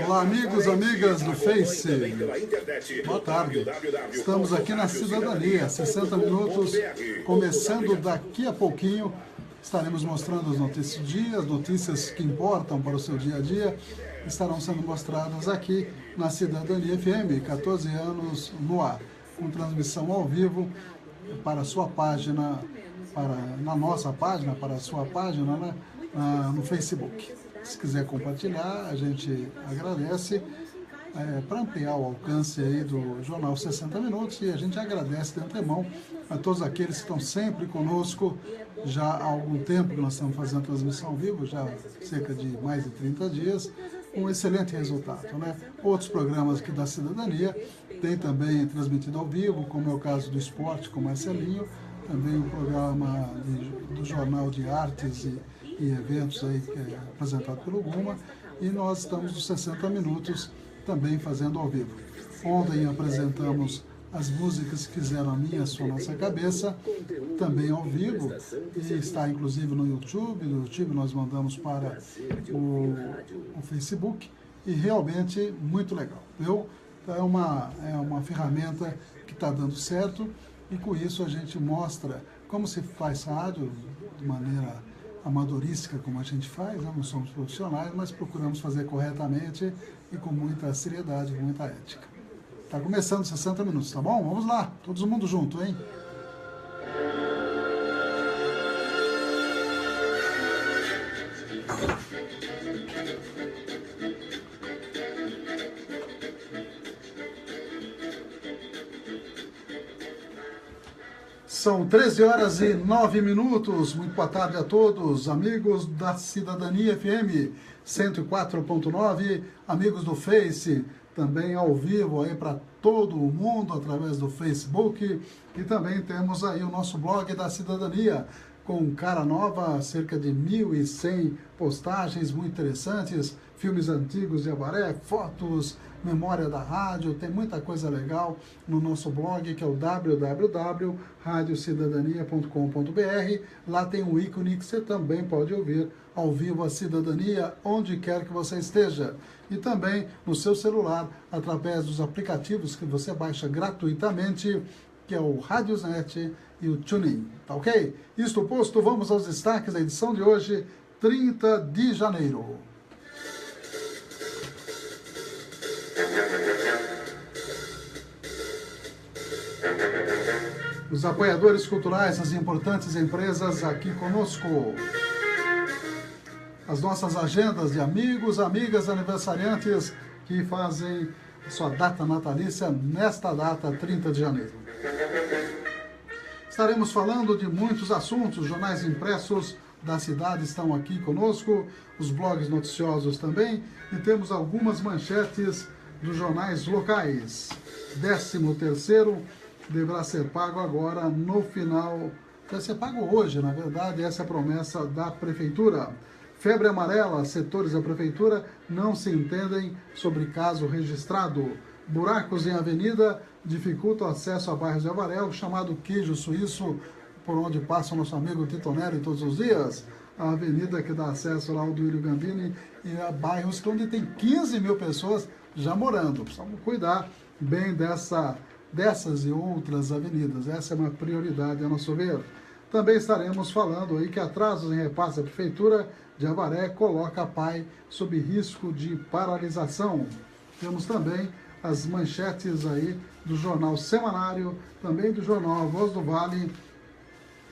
Olá, amigos, amigas do Face. Boa tarde. Estamos aqui na Cidadania, 60 minutos, começando daqui a pouquinho. Estaremos mostrando as notícias do dia, as notícias que importam para o seu dia a dia, estarão sendo mostradas aqui na Cidadania FM, 14 anos no ar, com transmissão ao vivo para a sua página, na nossa página, para a sua página no Facebook. Se quiser compartilhar, a gente agradece para ampliar o alcance aí do Jornal 60 Minutos, e a gente agradece de antemão a todos aqueles que estão sempre conosco já há algum tempo que nós estamos fazendo a transmissão ao vivo, já cerca de mais de 30 dias, com um excelente resultado, né? Outros programas aqui da Cidadania tem também transmitido ao vivo, como é o caso do esporte com Marcelinho, também o programa do Jornal de Artes e eventos aí que é apresentado pelo Guma, e nós estamos nos 60 minutos também fazendo ao vivo. Ontem apresentamos as músicas que fizeram a minha, a sua, nossa cabeça, também ao vivo, e está inclusive no YouTube. No YouTube nós mandamos para o Facebook, e realmente muito legal, viu? Então é uma ferramenta que está dando certo, e com isso a gente mostra como se faz rádio de maneira amadorística, como a gente faz, né? Não somos profissionais, mas procuramos fazer corretamente e com muita seriedade, com muita ética. Está começando 60 minutos, tá bom? Vamos lá, todo mundo junto, hein? São 13 horas e 9 minutos. Muito boa tarde a todos, amigos da Cidadania FM 104.9, amigos do Face, também ao vivo aí para todo o mundo através do Facebook, e também temos aí o nosso blog da Cidadania, com cara nova, cerca de 1.100 postagens muito interessantes, filmes antigos de Avaré, fotos, memória da rádio, tem muita coisa legal no nosso blog, que é o www.radiocidadania.com.br. Lá tem um ícone que você também pode ouvir ao vivo a Cidadania, onde quer que você esteja. E também no seu celular, através dos aplicativos que você baixa gratuitamente, que é o Radiosnet e o TuneIn, tá ok? Isto posto, vamos aos destaques da edição de hoje, 30 de janeiro. Os apoiadores culturais, as importantes empresas aqui conosco. As nossas agendas de amigos, amigas, aniversariantes que fazem sua data natalícia nesta data, 30 de janeiro. Estaremos falando de muitos assuntos, os jornais impressos da cidade estão aqui conosco, os blogs noticiosos também, e temos algumas manchetes dos jornais locais. 13º deverá ser pago agora no final, vai ser pago hoje, na verdade, essa é a promessa da Prefeitura. Febre amarela, setores da Prefeitura não se entendem sobre caso registrado. Buracos em avenida dificultam o acesso a bairros de Avaré, o chamado queijo suíço, por onde passa o nosso amigo Titonelli todos os dias. A avenida que dá acesso lá ao Duílio Gambini, e a bairros onde tem 15 mil pessoas já morando. Precisamos cuidar bem dessas e outras avenidas. Essa é uma prioridade, a nosso ver. Também estaremos falando aí que atrasos em repasse da Prefeitura de Avaré coloca a PAI sob risco de paralisação. Temos também as manchetes aí do Jornal Semanário, também do Jornal A Voz do Vale,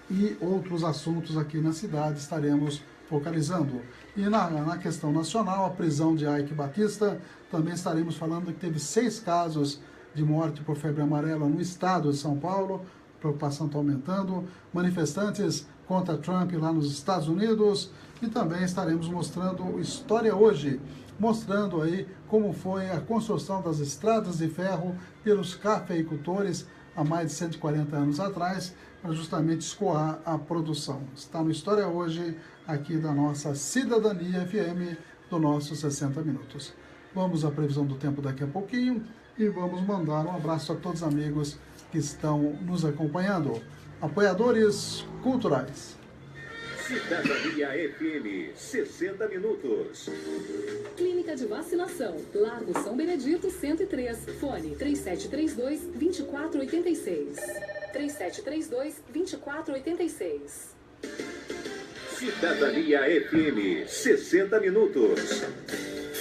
e outros assuntos aqui na cidade estaremos focalizando. E na questão nacional, a prisão de Ike Batista, também estaremos falando que teve 6 casos de morte por febre amarela no estado de São Paulo, a preocupação está aumentando, manifestantes contra Trump lá nos Estados Unidos, e também estaremos mostrando História Hoje, mostrando aí como foi a construção das estradas de ferro pelos cafeicultores há mais de 140 anos atrás, para justamente escoar a produção. Está no História Hoje, aqui da nossa Cidadania FM, do nosso 60 Minutos. Vamos à previsão do tempo daqui a pouquinho, e vamos mandar um abraço a todos os amigos que estão nos acompanhando. Apoiadores culturais. Cidadania FM, 60 Minutos. Clínica vacinação. Largo São Benedito 103. Fone 3732-2486. 3732-2486. Cidadania FM, 60 minutos.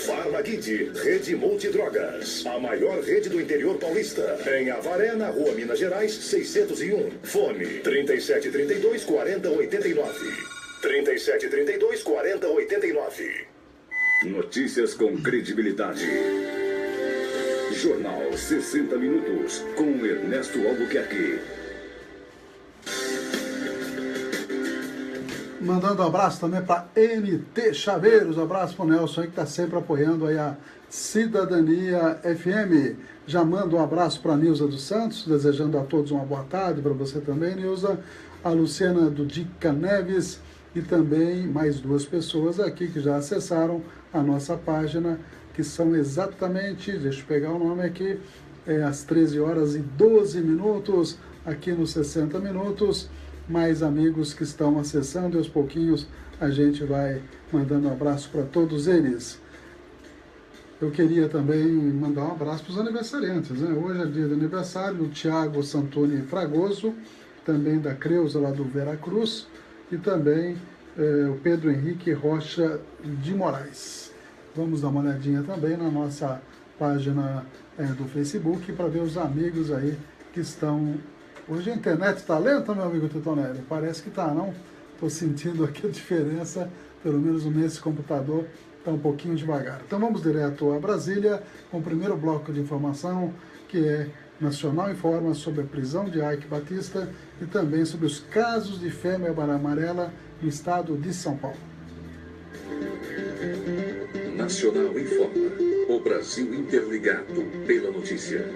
Farmaguide, Rede Multidrogas, a maior rede do interior paulista. Em Avaré, na Rua Minas Gerais, 601. Fone 3732-4089. 3732-4089. Notícias com credibilidade. Jornal 60 Minutos, com Ernesto Albuquerque. Mandando um abraço também para NT Chaveiros, um abraço para o Nelson aí que está sempre apoiando aí a Cidadania FM. Já mando um abraço para a Nilza dos Santos, desejando a todos uma boa tarde, para você também, Nilza. A Luciana do Dica Neves e também mais duas pessoas aqui que já acessaram a nossa página, que são exatamente, deixa eu pegar o nome aqui, às 13h12, aqui nos 60 minutos. Mais amigos que estão acessando e aos pouquinhos a gente vai mandando um abraço para todos eles. Eu queria também mandar um abraço para os aniversariantes, né? Hoje é dia de aniversário do Tiago Santoni Fragoso, também da Creuza lá do Veracruz, e também o Pedro Henrique Rocha de Moraes. Vamos dar uma olhadinha também na nossa página do Facebook para ver os amigos aí que estão... Hoje a internet está lenta, meu amigo Titonelli? Parece que está, não? Estou sentindo aqui a diferença, pelo menos nesse computador, está um pouquinho devagar. Então vamos direto a Brasília, com o primeiro bloco de informação, que é Nacional informa sobre a prisão de Ike Batista e também sobre os casos de febre amarela no estado de São Paulo. Nacional informa. O Brasil interligado pela notícia.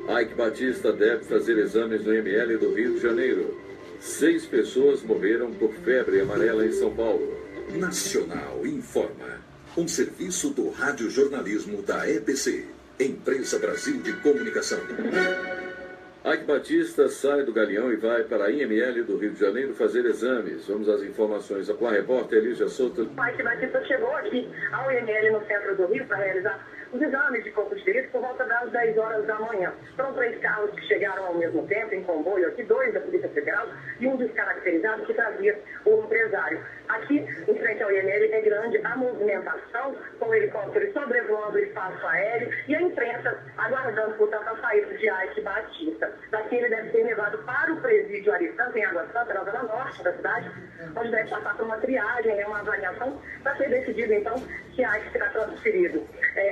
Ike Batista deve fazer exames no IML do Rio de Janeiro. 6 pessoas morreram por febre amarela em São Paulo. Nacional informa. Um serviço do radiojornalismo da EBC, Empresa Brasil de Comunicação. Ike Batista sai do Galeão e vai para a IML do Rio de Janeiro fazer exames. Vamos às informações com a repórter Elígia Souto. Ike Batista chegou aqui ao IML no centro do Rio para realizar os exames de corpo de delito por volta das 10 horas da manhã. Foram 3 carros que chegaram ao mesmo tempo, em comboio aqui, 2 da Polícia Federal e um descaracterizado que trazia o empresário. Aqui, em frente ao IML, é grande a movimentação, com helicópteros sobrevoando o espaço aéreo e a imprensa aguardando, portanto, a saída de Ike Batista. Daqui ele deve ser levado para o presídio Ari Santos, em Água Santa, na zona norte da cidade, onde deve passar por uma triagem, uma avaliação, para ser decidido, então, se Ike será transferido.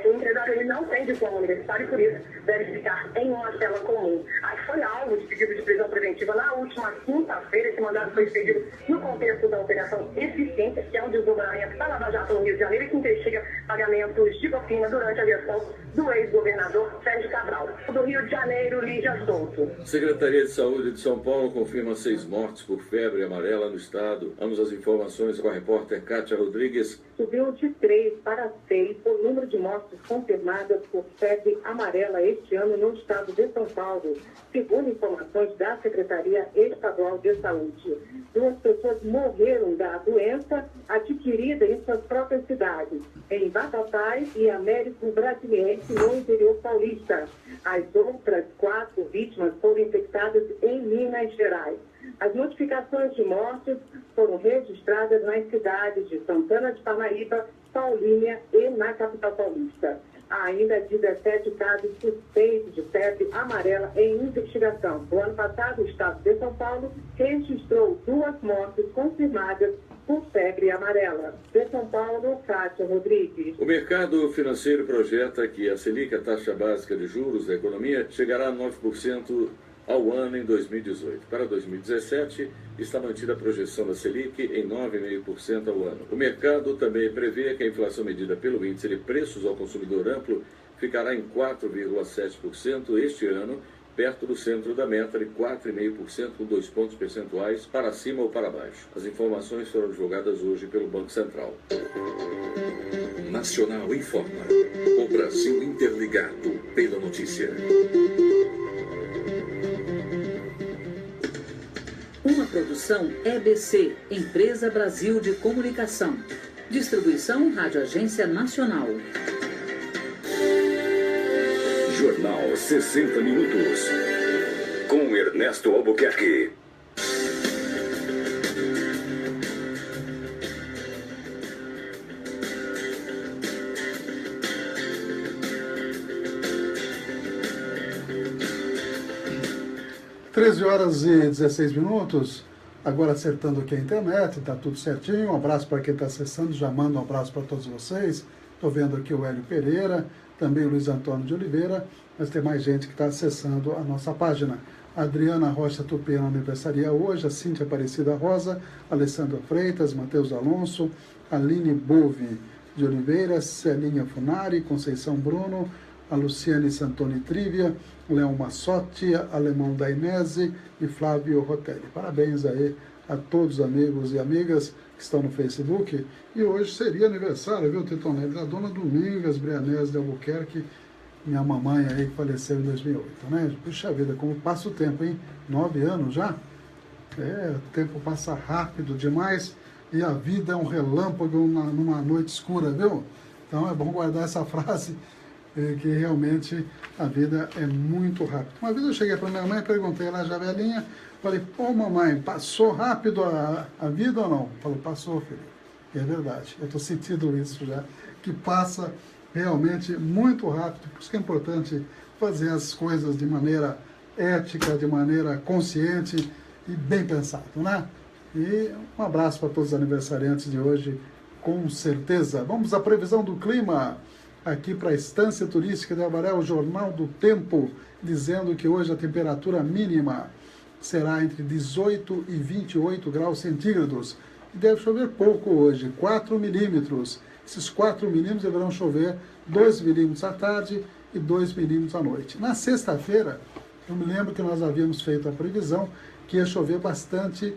O empresário ele não tem diploma universitário e, por isso, deve ficar em uma cela comum. Ike foi alvo de pedido de prisão preventiva na última quinta-feira. Esse mandado foi expedido no contexto da Operação Eficiência, que é um desdobramento da Lava Jato no Rio de Janeiro e que investiga pagamentos de propina durante a gestão do ex-governador Sérgio Cabral. Do Rio de Janeiro, Lígia Souto. Secretaria de Saúde de São Paulo confirma 6 mortes por febre amarela no estado. Vamos às informações com a repórter Kátia Rodrigues. Subiu de 3 para 6 o número de mortes confirmadas por febre amarela este ano no estado de São Paulo, segundo informações da Secretaria Estadual de Saúde. 2 pessoas morreram da doença adquirida em suas próprias cidades, em Batatais e Américo Brasiliense, no interior paulista. As outras 4 vítimas foram infectadas em Minas Gerais. As notificações de mortes foram registradas nas cidades de Santana de Parnaíba, Paulínia e na capital paulista. Há ainda 17 casos suspeitos de febre amarela em investigação. No ano passado, o estado de São Paulo registrou 2 mortes confirmadas por febre amarela. De São Paulo, Kátia Rodrigues. O mercado financeiro projeta que a Selic, a taxa básica de juros da economia, chegará a 9% ao ano em 2018. Para 2017, está mantida a projeção da Selic em 9,5% ao ano. O mercado também prevê que a inflação medida pelo índice de preços ao consumidor amplo ficará em 4,7% este ano, perto do centro da meta de 4,5%, com 2 pontos percentuais para cima ou para baixo. As informações foram divulgadas hoje pelo Banco Central. Nacional informa. O Brasil interligado pela notícia. Uma produção EBC, Empresa Brasil de Comunicação. Distribuição Rádio Agência Nacional. Jornal 60 Minutos. Com Ernesto Albuquerque. Treze horas e 16 minutos, agora acertando aqui a internet, tá tudo certinho. Um abraço para quem está acessando, já mando um abraço para todos vocês. Estou vendo aqui o Hélio Pereira, também o Luiz Antônio de Oliveira, mas tem mais gente que está acessando a nossa página. A Adriana Rocha Tupena aniversaria hoje, a Cíntia Aparecida Rosa, Alessandra Freitas, Matheus Alonso, Aline Bove de Oliveira, Celinha Funari, Conceição Bruno, a Luciane Santoni Trivia, Leão Massotti, Alemão Dainese e Flávio Rotelli. Parabéns aí a todos os amigos e amigas que estão no Facebook. E hoje seria aniversário, viu, Titonelli, da dona Domingas Brianese de Albuquerque, minha mamãe aí que faleceu em 2008, né? Puxa vida, como passa o tempo, hein? 9 anos já? O tempo passa rápido demais e a vida é um relâmpago numa noite escura, viu? Então é bom guardar essa frase, que realmente a vida é muito rápida. Uma vez eu cheguei para minha mãe, perguntei lá já velhinha, falei, pô mamãe, passou rápido a vida ou não? Falou, passou, filho. E é verdade, eu estou sentindo isso já, que passa realmente muito rápido, por isso que é importante fazer as coisas de maneira ética, de maneira consciente e bem pensado, né? E um abraço para todos os aniversariantes de hoje, com certeza. Vamos à previsão do clima aqui para a Estância Turística de Avaré, o Jornal do Tempo, dizendo que hoje a temperatura mínima será entre 18 e 28 graus centígrados. E deve chover pouco hoje, 4 milímetros. Esses 4 milímetros deverão chover 2 milímetros à tarde e 2 milímetros à noite. Na sexta-feira, eu me lembro que nós havíamos feito a previsão que ia chover bastante,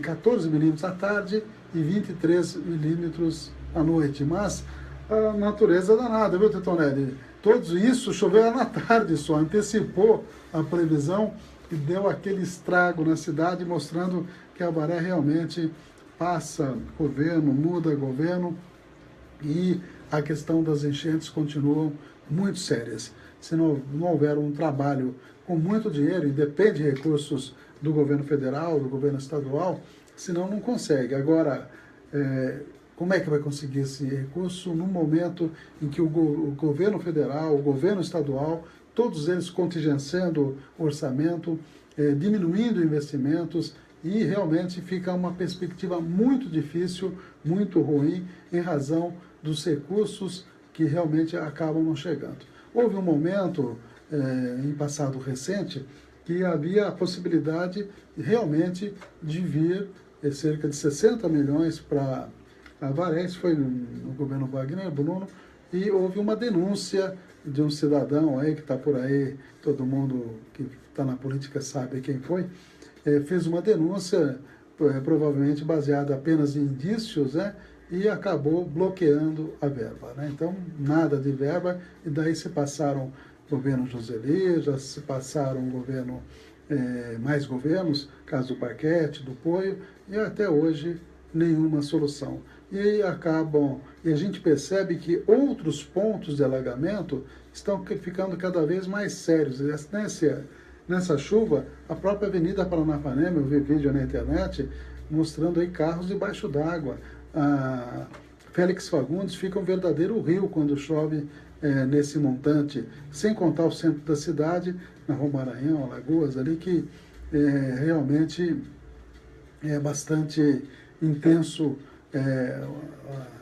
14 milímetros à tarde e 23 milímetros à noite. Mas a natureza é danada, viu, Titonelli? Tudo isso choveu na tarde só, antecipou a previsão e deu aquele estrago na cidade, mostrando que Avaré realmente passa governo, muda governo e a questão das enchentes continuam muito sérias. Se não houver um trabalho com muito dinheiro, e depende de recursos do governo federal, do governo estadual, senão não consegue. Agora, como é que vai conseguir esse recurso no momento em que o governo federal, o governo estadual, todos eles contingenciando o orçamento, diminuindo investimentos, e realmente fica uma perspectiva muito difícil, muito ruim, em razão dos recursos que realmente acabam não chegando. Houve um momento, em passado recente, que havia a possibilidade realmente de vir cerca de 60 milhões para Avaré, isso foi no governo Wagner Bruno, e houve uma denúncia de um cidadão aí que está por aí, todo mundo que está na política sabe quem foi, fez uma denúncia, provavelmente baseada apenas em indícios, né, e acabou bloqueando a verba, né? Então, nada de verba, e daí se passaram governo Joseli, já se passaram governo, mais governos, caso do Parquete, do Poio, e até hoje nenhuma solução. E a gente percebe que outros pontos de alagamento estão ficando cada vez mais sérios. Nessa chuva, a própria Avenida Paranapanema, eu vi vídeo na internet, mostrando aí carros debaixo d'água. A Félix Fagundes fica um verdadeiro rio quando chove nesse montante, sem contar o centro da cidade, na Rua Maranhão, Alagoas, ali, que realmente é bastante intenso.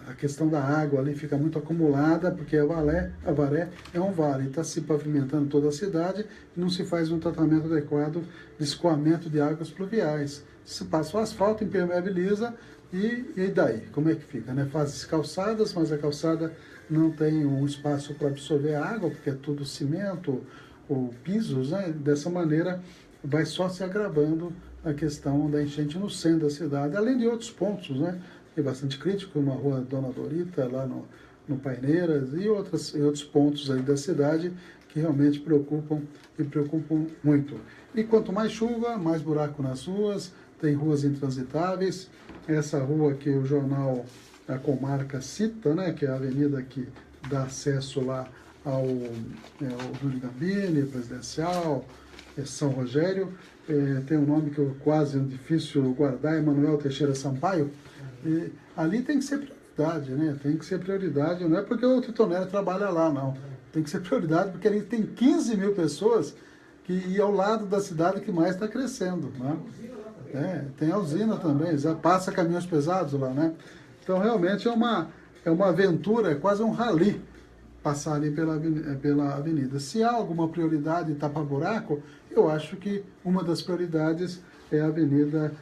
A questão da água ali fica muito acumulada, porque Avaré é um vale, está se pavimentando toda a cidade e não se faz um tratamento adequado de escoamento de águas pluviais. Se passa o asfalto, impermeabiliza, e daí? Como é que fica? Né? Faz calçadas, mas a calçada não tem um espaço para absorver a água, porque é tudo cimento ou pisos, né? Dessa maneira vai só se agravando a questão da enchente no centro da cidade, além de outros pontos, né? É bastante crítico, uma rua Dona Dorita, lá no Paineiras, e outros pontos aí da cidade que realmente preocupam muito. E quanto mais chuva, mais buraco nas ruas, tem ruas intransitáveis. Essa rua que o jornal a comarca Cita, né, que é a avenida que dá acesso lá ao Júlio Gambini, Presidencial, São Rogério, tem um nome que eu quase difícil guardar, Emanuel Teixeira Sampaio, e ali tem que ser prioridade, né? Tem que ser prioridade, não é porque o Titonelli trabalha lá, não. Tem que ser prioridade porque ali tem 15 mil pessoas e ao lado da cidade que mais está crescendo, né? Tem a usina também, já passa caminhões pesados lá, né? Então realmente é uma aventura, é quase um rally passar ali pela avenida. Se há alguma prioridade em tapa-buraco, eu acho que uma das prioridades é a Avenida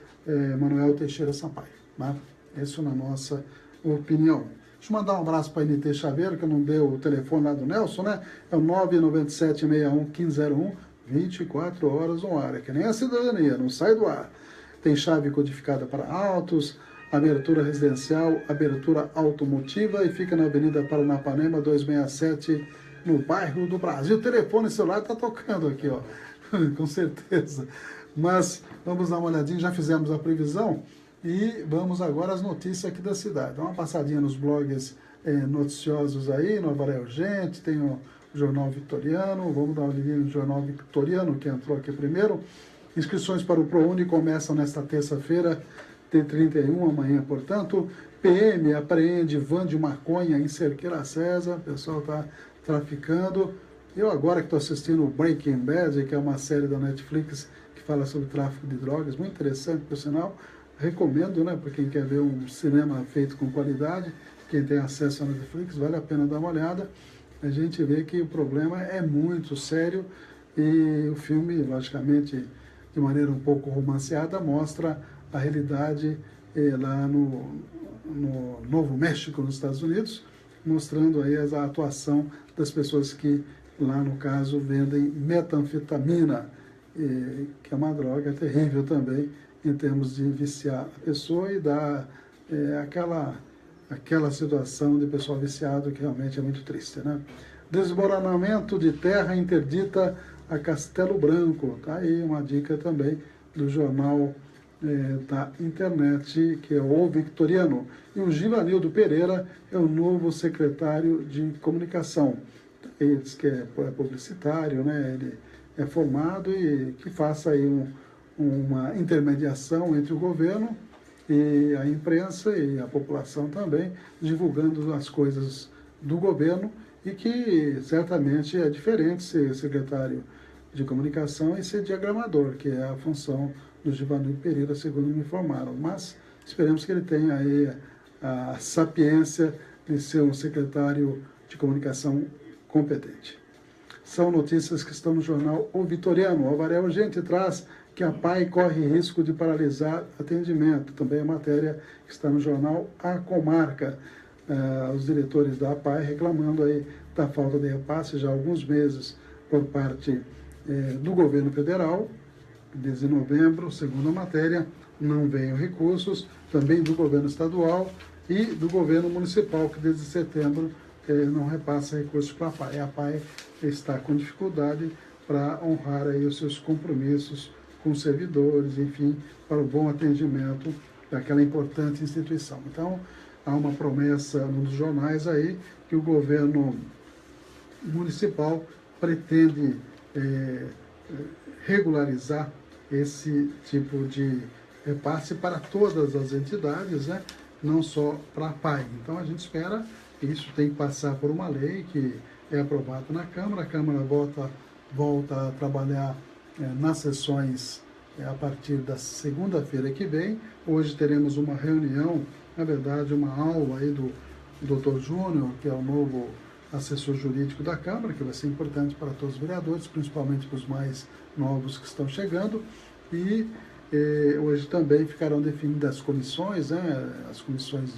Manuel Teixeira Sampaio, né? Isso na nossa opinião. Deixa eu mandar um abraço para a NT Chaveiro, que eu não dei o telefone lá do Nelson, né? É o 997611501, 24 horas no ar. É que nem a cidadania, não sai do ar. Tem chave codificada para autos, abertura residencial, abertura automotiva e fica na Avenida Paranapanema 267, no bairro do Brasil. O telefone celular está tocando aqui, ó, com certeza. Mas vamos dar uma olhadinha, já fizemos a previsão e vamos agora às notícias aqui da cidade. Dá uma passadinha nos blogs noticiosos aí, Nova Aré Urgente, tem o Jornal Vitoriano, vamos dar uma olhadinha no Jornal Vitoriano, que entrou aqui primeiro. Inscrições para o ProUni começam nesta terça-feira, T31, amanhã, portanto. PM apreende van de maconha em Cerqueira César, o pessoal está traficando. Eu agora que estou assistindo Breaking Bad, que é uma série da Netflix que fala sobre tráfico de drogas, muito interessante, por sinal, recomendo, né, para quem quer ver um cinema feito com qualidade, quem tem acesso à Netflix, vale a pena dar uma olhada. A gente vê que o problema é muito sério e o filme, logicamente, de maneira um pouco romanceada, mostra a realidade lá no Novo México, nos Estados Unidos, mostrando aí a atuação das pessoas que, lá no caso, vendem metanfetamina, que é uma droga terrível também, em termos de viciar a pessoa e dar aquela situação de pessoal viciado que realmente é muito triste, né? Desmoronamento de terra interdita a Castelo Branco. Tá aí uma dica também do jornal da internet, que é o Vitoriano. E o Givanildo Pereira é o novo secretário de comunicação. Ele diz que é publicitário, né? Ele é formado e que faça aí uma intermediação entre o governo e a imprensa e a população também, divulgando as coisas do governo e que certamente é diferente ser secretário de comunicação e ser diagramador, que é a função do Givanildo Pereira, segundo me informaram. Mas esperemos que ele tenha aí a sapiência de ser um secretário de comunicação competente. São notícias que estão no jornal O Vitoriano. O Avaré Urgente traz que a PAI corre risco de paralisar atendimento. Também a matéria que está no jornal A Comarca. Os diretores da PAI reclamando aí da falta de repasse já há alguns meses por parte do governo federal. Desde novembro, segundo a matéria, não vêm recursos, também do governo estadual e do governo municipal, que desde setembro não repassa recursos para a PAI. A PAI está com dificuldade para honrar aí os seus compromissos com os servidores, enfim, para o bom atendimento daquela importante instituição. Então, há uma promessa nos jornais aí que o governo municipal pretende regularizar esse tipo de repasse para todas as entidades, né? Não só para a PAI. Então a gente espera que isso tem que passar por uma lei que é aprovada na Câmara. A Câmara volta a trabalhar nas sessões a partir da segunda-feira que vem. Hoje teremos uma reunião, na verdade uma aula aí do Dr. Júnior, que é o novo assessor jurídico da Câmara, que vai ser importante para todos os vereadores, principalmente para os mais novos que estão chegando. E hoje também ficarão definidas as comissões, né? As comissões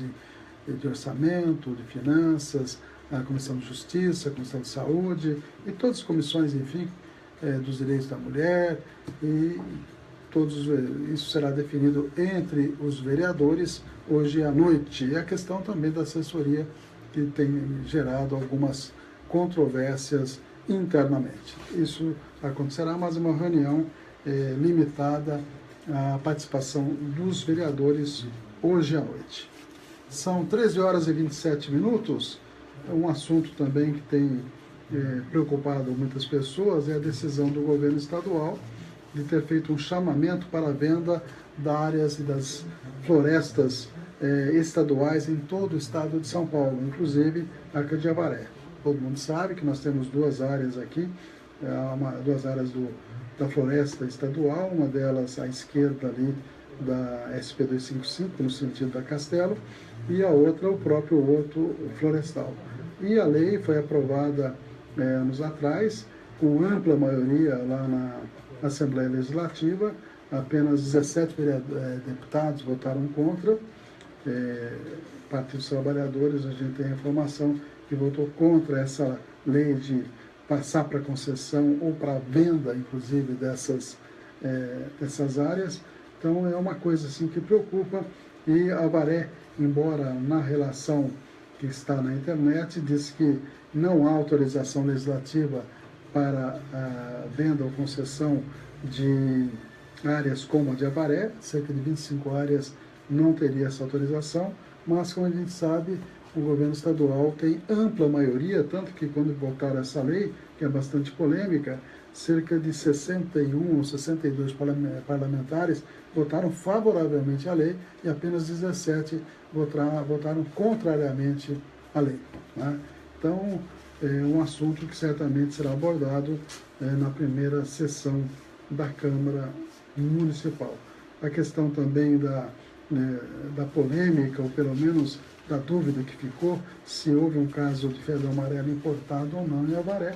de orçamento, de finanças, a Comissão de Justiça, a Comissão de Saúde e todas as comissões, enfim, dos direitos da mulher, e isso será definido entre os vereadores hoje à noite. E a questão também da assessoria, que tem gerado algumas controvérsias internamente. Isso acontecerá, mas uma reunião limitada à participação dos vereadores hoje à noite. São 13 horas e 27 minutos. Um assunto também que tem preocupado muitas pessoas é a decisão do governo estadual de ter feito um chamamento para a venda das áreas e das florestas estaduais em todo o estado de São Paulo, inclusive a de Avaré. Todo mundo sabe que nós temos duas áreas aqui, duas áreas da floresta estadual, uma delas à esquerda ali da SP-255, no sentido da Castelo, e a outra o próprio Horto Florestal. E a lei foi aprovada anos atrás, com ampla maioria lá na Assembleia Legislativa, apenas 17 deputados votaram contra. Partido dos Trabalhadores, a gente tem a informação que votou contra essa lei de passar para concessão ou para venda, inclusive, dessas áreas. Então é uma coisa assim que preocupa, e Avaré, embora na relação que está na internet, diz que não há autorização legislativa para a venda ou concessão de áreas como a de Avaré, cerca de 25 áreas não teria essa autorização, mas como a gente sabe, o governo estadual tem ampla maioria, tanto que quando votaram essa lei, que é bastante polêmica, cerca de 61 ou 62 parlamentares votaram favoravelmente à lei e apenas 17 votaram contrariamente à lei, né? Então, é um assunto que certamente será abordado na primeira sessão da Câmara Municipal. A questão também da polêmica, ou pelo menos da dúvida que ficou, se houve um caso de febre amarela importado ou não em Avaré.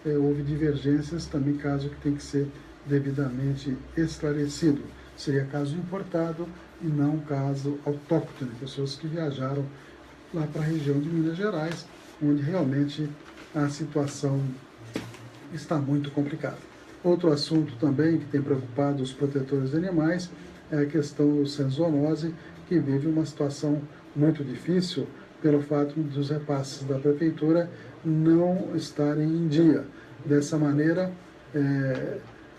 Houve divergências, também caso que tem que ser devidamente esclarecido. Seria caso importado e não caso autóctone, pessoas que viajaram lá para a região de Minas Gerais, onde realmente a situação está muito complicada. Outro assunto também que tem preocupado os protetores de animais é a questão do zoonose, que vive uma situação muito difícil pelo fato dos repasses da prefeitura não estarem em dia. Dessa maneira,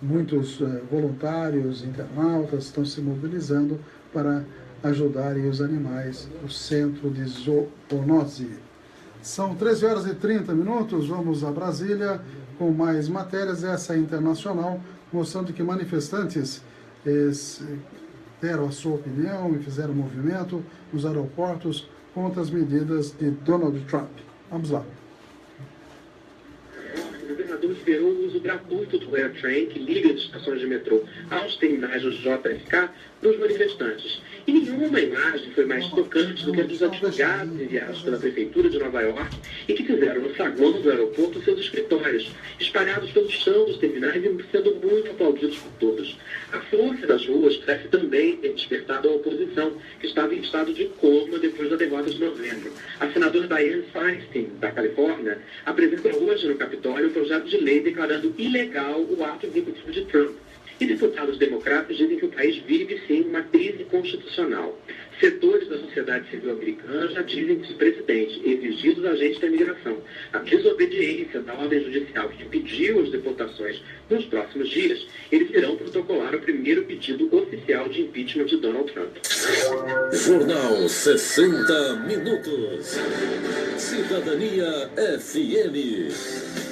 muitos voluntários, internautas estão se mobilizando para ajudarem os animais do Centro de Zoonose. São 13 horas e 30 minutos, vamos a Brasília com mais matérias, essa internacional, mostrando que manifestantes deram a sua opinião e fizeram movimento nos aeroportos contra as medidas de Donald Trump. Vamos lá. O governador liberou o uso gratuito do AirTrain, que liga as estações de metrô aos terminais do JFK, para os manifestantes. E nenhuma imagem foi mais tocante do que a dos advogados enviados pela Prefeitura de Nova York e que fizeram no saguão do aeroporto seus escritórios, espalhados pelo chão dos terminais e sendo muito aplaudidos por todos. A força das ruas parece também ter despertado a oposição, que estava em estado de coma depois da derrota de novembro. A senadora Dianne Feinstein, da Califórnia, apresenta hoje no Capitólio um projeto de lei declarando ilegal o ato executivo de Trump. E deputados democratas dizem que o país vive, sim, uma crise constitucional. Setores da sociedade civil americana já dizem que se o presidente exigir dos agentes da imigração a desobediência da ordem judicial que impediu as deportações nos próximos dias, eles irão protocolar o primeiro pedido oficial de impeachment de Donald Trump. Jornal 60 Minutos. Cidadania FM.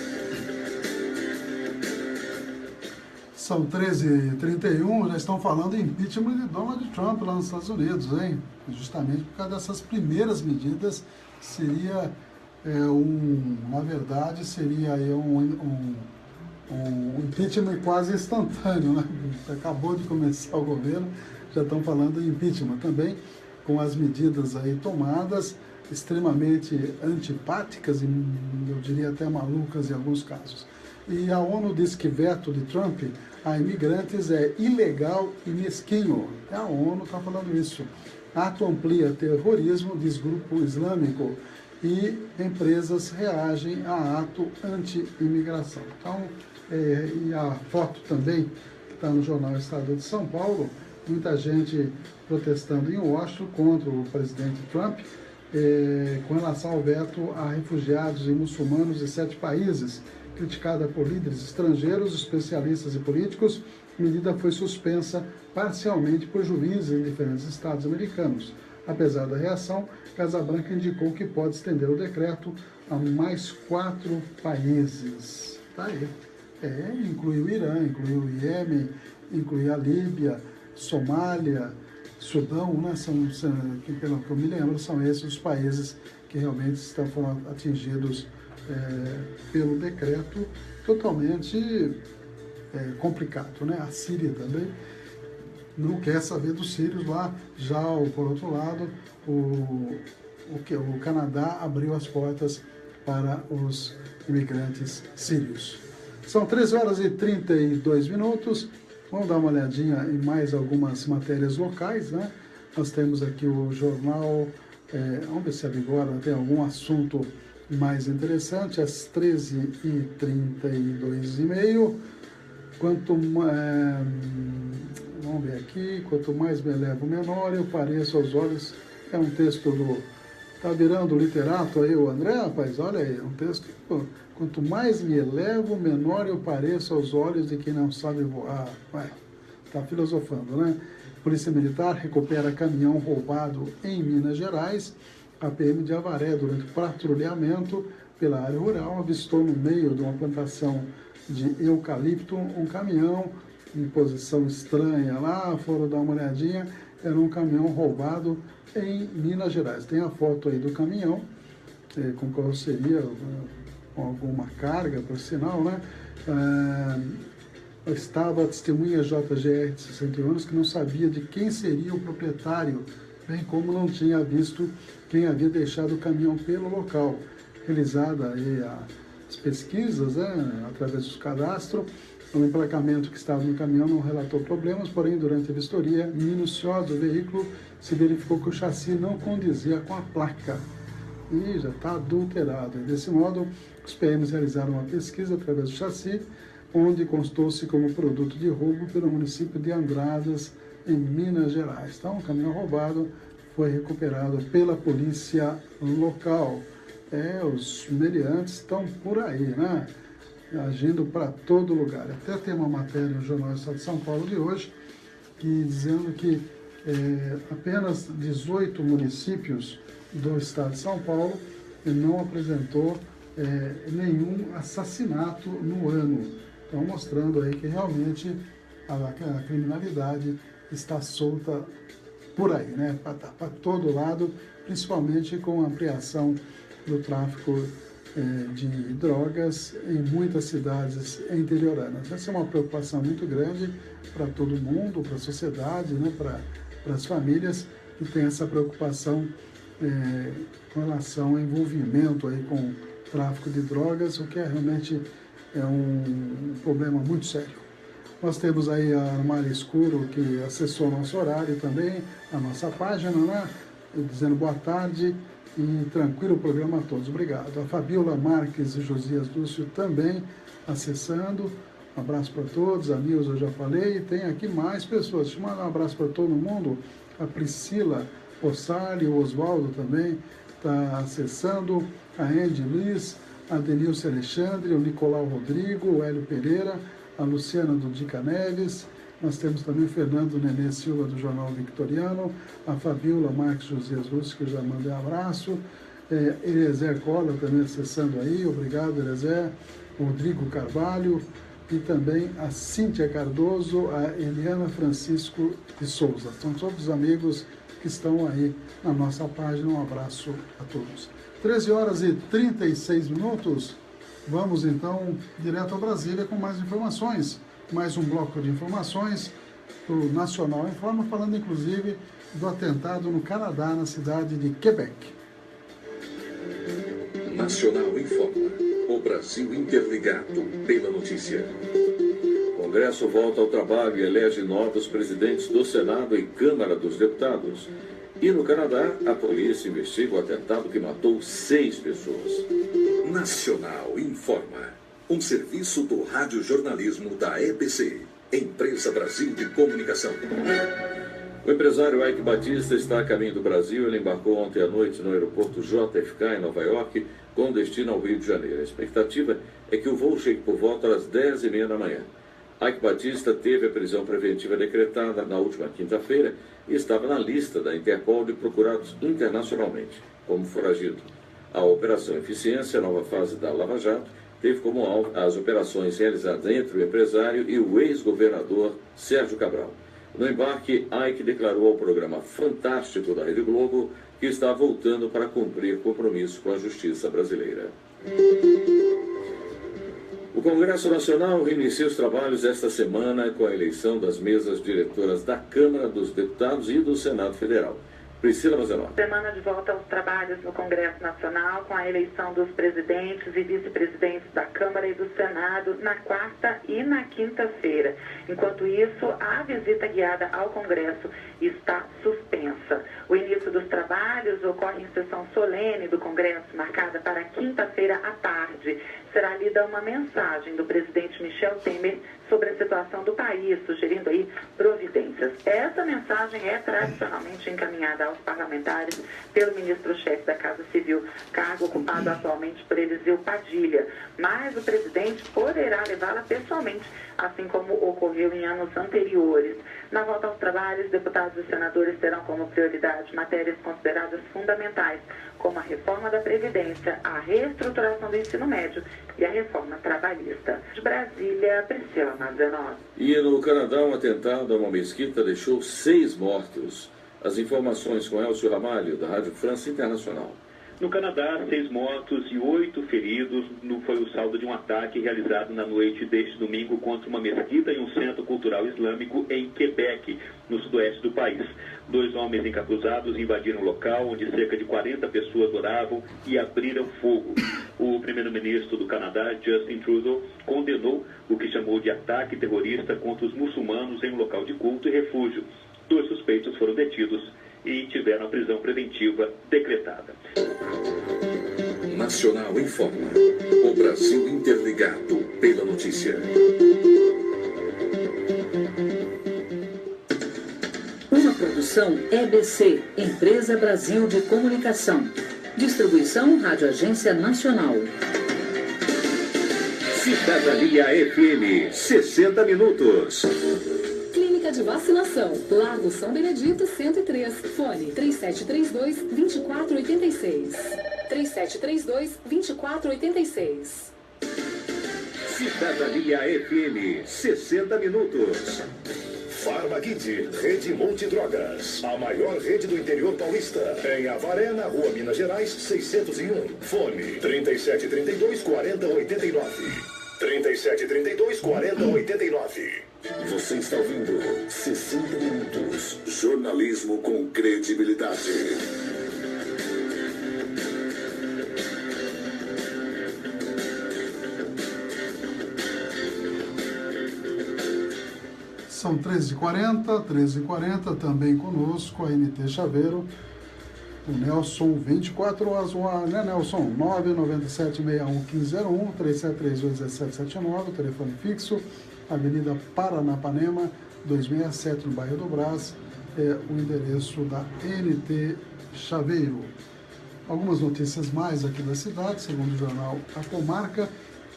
São 13h31, já estão falando em impeachment de Donald Trump lá nos Estados Unidos, hein? Justamente por causa dessas primeiras medidas, seria na verdade, seria aí um impeachment quase instantâneo, né? Acabou de começar o governo, já estão falando em impeachment também, com as medidas aí tomadas, extremamente antipáticas e eu diria até malucas em alguns casos. E a ONU diz que veto de Trump a imigrantes é ilegal e mesquinho. A ONU está falando isso. Ato amplia terrorismo, diz grupo islâmico, e empresas reagem a ato anti-imigração. Então, e a foto também está no jornal Estado de São Paulo, muita gente protestando em Washington contra o presidente Trump, com relação ao veto a refugiados e muçulmanos de 7 países, criticada por líderes estrangeiros, especialistas e políticos. A medida foi suspensa parcialmente por juízes em diferentes estados americanos. Apesar da reação, Casabranca indicou que pode estender o decreto a mais 4 países. Tá aí. Inclui o Irã, inclui o Iêmen, inclui a Líbia, Somália, Sudão, né? Pelo que eu me lembro, são esses os países que realmente foram atingidos pelo decreto totalmente complicado, né? A Síria também não quer saber dos sírios lá. Já, por outro lado, o Canadá abriu as portas para os imigrantes sírios. São 13 horas e 32 minutos. Vamos dar uma olhadinha em mais algumas matérias locais, né? Nós temos aqui o jornal, vamos ver se agora tem algum assunto mais interessante, às 13h32h30. Vamos ver aqui, quanto mais me elevo, menor eu pareço aos olhos. É um texto tá virando literato aí o André, rapaz, olha aí, é um texto. Quanto mais me elevo, menor eu pareço aos olhos de quem não sabe voar. Tá filosofando, né? Polícia Militar recupera caminhão roubado em Minas Gerais. A PM de Avaré, durante patrulhamento pela área rural, avistou no meio de uma plantação de eucalipto um caminhão em posição estranha lá. Foram dar uma olhadinha, era um caminhão roubado em Minas Gerais. Tem a foto aí do caminhão, com carroceria, com alguma carga, por sinal, né? Estava a testemunha JGR de 61 anos que não sabia de quem seria o proprietário, bem como não tinha visto quem havia deixado o caminhão pelo local. Realizada aí as pesquisas, né, através do cadastro, o emplacamento que estava no caminhão não relatou problemas, porém, durante a vistoria minuciosa do veículo, se verificou que o chassi não condizia com a placa e já está adulterado. Desse modo, os PMs realizaram uma pesquisa através do chassi, onde constou-se como produto de roubo pelo município de Andradas, em Minas Gerais. Então, o caminhão roubado foi recuperado pela polícia local. Os meliantes estão por aí, né? Agindo para todo lugar. Até tem uma matéria no Jornal do Estado de São Paulo de hoje, dizendo que apenas 18 municípios do Estado de São Paulo não apresentou nenhum assassinato no ano. Então, mostrando aí que realmente a criminalidade está solta por aí, né? Para todo lado, principalmente com a ampliação do tráfico de drogas em muitas cidades interioranas. Essa é uma preocupação muito grande para todo mundo, para a sociedade, né? Para as famílias que têm essa preocupação com relação ao envolvimento aí com tráfico de drogas, o que realmente é um problema muito sério. Nós temos aí a Armário Escuro, que acessou nosso horário também, a nossa página, né? Dizendo boa tarde e tranquilo programa a todos. Obrigado. A Fabiola Marques e Josias Lúcio também acessando. Um abraço para todos. A Nilza eu já falei. E tem aqui mais pessoas. Deixa eu mandar um abraço para todo mundo. A Priscila Possali, o Oswaldo também está acessando. A Andy Liz, a Denilce Alexandre, o Nicolau Rodrigo, o Hélio Pereira, a Luciana do Dica Neves. Nós temos também o Fernando Nenê Silva, do Jornal Victoriano, a Fabiola Marques Josias Lúcio, que eu já mandei um abraço, Eliezer Cola também acessando aí, obrigado Eliezer, Rodrigo Carvalho, e também a Cíntia Cardoso, a Eliana Francisco de Souza. São todos os amigos que estão aí na nossa página. Um abraço a todos. 13 horas e 36 minutos. Vamos então direto a Brasília com mais informações. Mais um bloco de informações do Nacional Informa, falando inclusive do atentado no Canadá, na cidade de Quebec. Nacional Informa. O Brasil interligado pela notícia. O Congresso volta ao trabalho e elege novos presidentes do Senado e Câmara dos Deputados. E no Canadá, a polícia investiga o atentado que matou 6 pessoas. Nacional Informa. Um serviço do radiojornalismo da EBC, Empresa Brasil de Comunicação. O empresário Ike Batista está a caminho do Brasil. Ele embarcou ontem à noite no aeroporto JFK, em Nova York, com destino ao Rio de Janeiro. A expectativa é que o voo chegue por volta às 10h30 da manhã. Ike Batista teve a prisão preventiva decretada na última quinta-feira e estava na lista da Interpol de procurados internacionalmente como foragido. A Operação Eficiência, nova fase da Lava Jato, teve como alvo as operações realizadas entre o empresário e o ex-governador Sérgio Cabral. No embarque, Ike declarou ao programa Fantástico da Rede Globo que está voltando para cumprir compromisso com a justiça brasileira. O Congresso Nacional reinicia os trabalhos esta semana com a eleição das mesas diretoras da Câmara dos Deputados e do Senado Federal. Priscila Mazenotti. Semana de volta aos trabalhos no Congresso Nacional com a eleição dos presidentes e vice-presidentes da Câmara e do Senado na quarta e na quinta-feira. Enquanto isso, a visita guiada ao Congresso está suspensa. O início dos trabalhos ocorre em sessão solene do Congresso, marcada para quinta-feira à tarde. Será lida uma mensagem do presidente Michel Temer sobre a situação do país, sugerindo aí providências. Essa mensagem é tradicionalmente encaminhada aos parlamentares pelo ministro-chefe da Casa Civil, cargo ocupado atualmente por Eliseu Padilha. Mas o presidente poderá levá-la pessoalmente, assim como ocorreu em anos anteriores. Na volta aos trabalhos, deputados e senadores terão como prioridade matérias consideradas fundamentais, como a reforma da Previdência, a reestruturação do ensino médio e a reforma trabalhista. De Brasília, Priscila Mazenotti. E no Canadá, um atentado a uma mesquita deixou 6 mortos. As informações com Elcio Ramalho, da Rádio França Internacional. No Canadá, 6 mortos e 8 feridos foi o saldo de um ataque realizado na noite deste domingo contra uma mesquita e um centro cultural islâmico em Quebec, no sudoeste do país. 2 homens encapuzados invadiram o local onde cerca de 40 pessoas oravam e abriram fogo. O primeiro-ministro do Canadá, Justin Trudeau, condenou o que chamou de ataque terrorista contra os muçulmanos em um local de culto e refúgio. 2 suspeitos foram detidos e tiveram a prisão preventiva decretada. Nacional informa. O Brasil interligado pela notícia. Uma produção EBC, Empresa Brasil de Comunicação. Distribuição Rádio Agência Nacional. Cidadania FM, 60 minutos. Clínica de Vacinação, Largo São Benedito 103, fone 3732-2486. 3732-2486. Cidadania FM, 60 minutos. Farmagide, Rede Multidrogas, a maior rede do interior paulista. Em Avaré, na Rua Minas Gerais, 601. Fone 3732-4089. 3732-4089. Você está ouvindo 60 minutos. Jornalismo com credibilidade. São 13h40, também conosco a NT Chaveiro, o Nelson, 24 horas, né, Nelson? 997611501, 37321779, telefone fixo, Avenida Paranapanema, 267, no bairro do Brás, é o endereço da NT Chaveiro. Algumas notícias mais aqui da cidade, segundo o jornal A Comarca,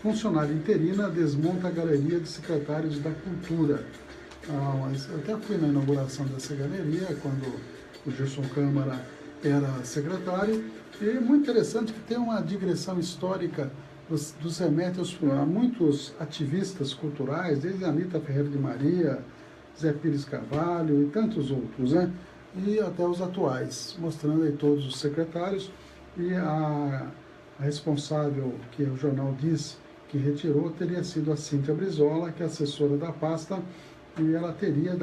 funcionária interina desmonta a galeria de secretários da Cultura. Mas eu até fui na inauguração dessa galeria, quando o Gilson Câmara era secretário, e é muito interessante que tem uma digressão histórica dos remete a muitos ativistas culturais, desde Anita Ferreira de Maria, Zé Pires Carvalho e tantos outros, né? E até os atuais, mostrando aí todos os secretários, e a responsável, que o jornal diz que retirou, teria sido a Cíntia Brizola, que é assessora da pasta, e ela